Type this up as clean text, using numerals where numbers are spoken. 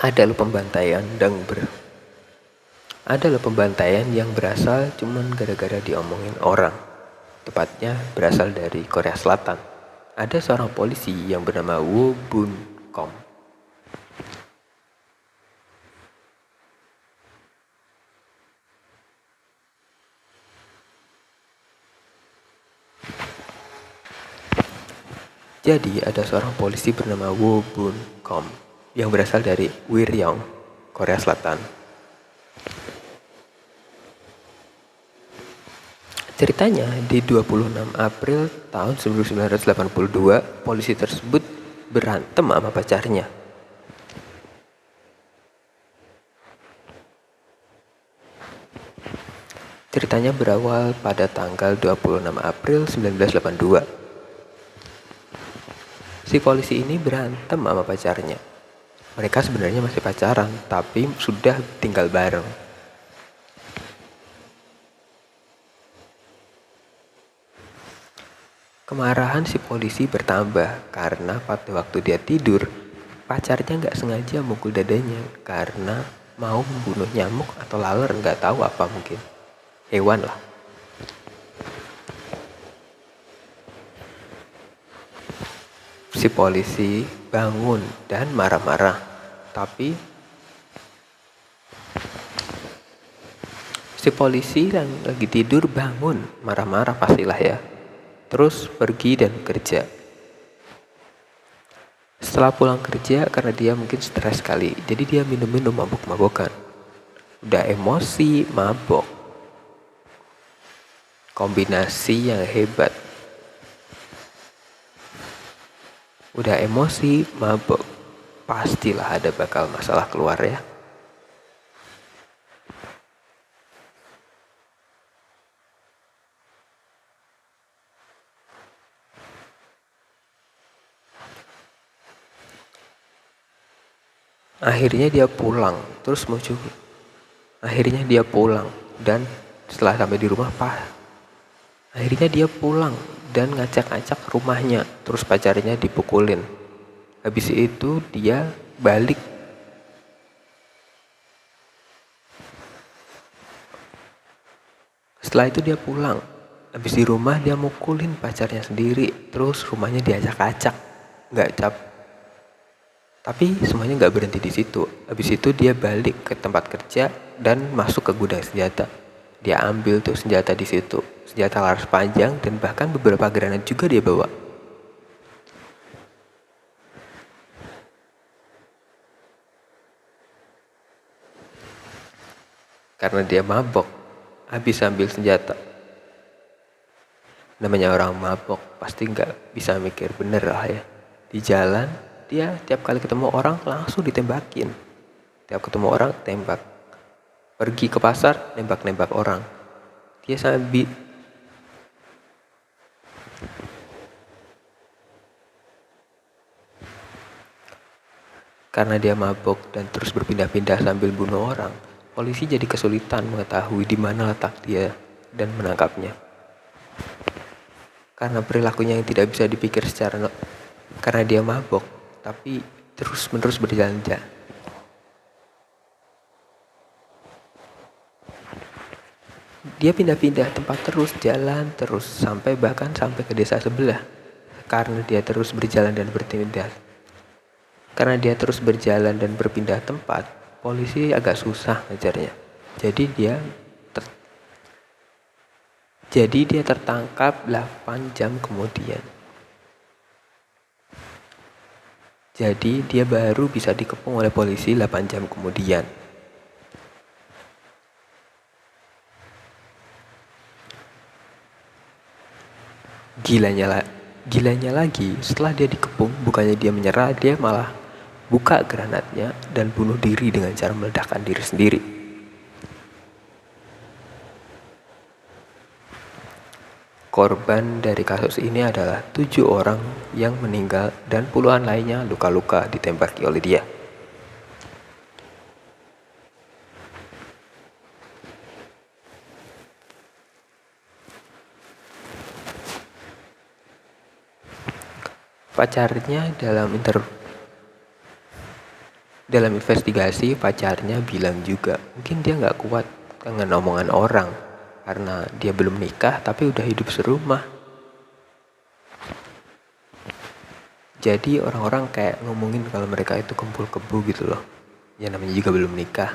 Ada loh pembantaian yang berasal cuman gara-gara diomongin orang. Tepatnya berasal dari Korea Selatan. Ada seorang polisi yang bernama Woo Bun Kom. Jadi ada seorang polisi bernama Woo Bun Kom yang berasal dari Wiryong, Korea Selatan. Ceritanya, di 26 April tahun 1982, polisi tersebut berantem sama pacarnya. Ceritanya berawal pada tanggal 26 April 1982. Si polisi ini berantem sama pacarnya. Mereka sebenarnya masih pacaran, tapi sudah tinggal bareng. Kemarahan si polisi bertambah karena pada waktu dia tidur, pacarnya nggak sengaja mukul dadanya karena mau membunuh nyamuk atau laler, nggak tahu apa, mungkin hewan lah. Si polisi bangun dan marah-marah, tapi si polisi yang lagi tidur bangun marah-marah pastilah ya. Terus pergi dan kerja. Setelah pulang kerja, karena dia mungkin stres kali, jadi dia minum-minum mabuk-mabukan. Udah emosi, mabok. Kombinasi yang hebat. Udah emosi, mabok. Pastilah ada bakal masalah keluar ya. Akhirnya dia pulang dan setelah sampai di rumah akhirnya dia pulang dan ngacak-ngacak rumahnya, terus pacarnya dipukulin. Habis itu dia balik. Setelah itu dia pulang. Habis di rumah dia mukulin pacarnya sendiri, terus rumahnya diacak-acak. Tapi semuanya nggak berhenti di situ. Habis itu dia balik ke tempat kerja dan masuk ke gudang senjata. Dia ambil tuh senjata di situ, senjata laras panjang dan bahkan beberapa granat juga dia bawa. Karena dia mabok, habis ambil senjata. Namanya orang mabok pasti nggak bisa mikir bener lah ya. Di jalan dia tiap kali ketemu orang langsung ditembakin. Tiap ketemu orang tembak. Pergi ke pasar nembak-nembak orang. Dia sambil karena dia mabok dan terus berpindah-pindah sambil bunuh orang, polisi jadi kesulitan mengetahui di mana letak dia dan menangkapnya. Karena perilakunya yang tidak bisa dipikir karena dia mabok, tapi terus-menerus berjalan-jalan. Dia pindah-pindah tempat terus, jalan terus, sampai ke desa sebelah. Karena dia terus berjalan dan berpindah tempat, polisi agak susah ngejarnya. Jadi dia tertangkap 8 jam kemudian. Jadi dia baru bisa dikepung oleh polisi 8 jam kemudian. Gilanya lagi, setelah dia dikepung, bukannya dia menyerah, dia malah buka granatnya dan bunuh diri dengan cara meledakkan diri sendiri. Korban dari kasus ini adalah 7 orang yang meninggal dan puluhan lainnya luka-luka ditembaki oleh dia. Dalam investigasi, pacarnya bilang juga, mungkin dia nggak kuat dengan omongan orang karena dia belum nikah tapi udah hidup serumah. Jadi orang-orang kayak ngomongin kalau mereka itu kumpul kebo gitu loh. Ya namanya juga belum nikah.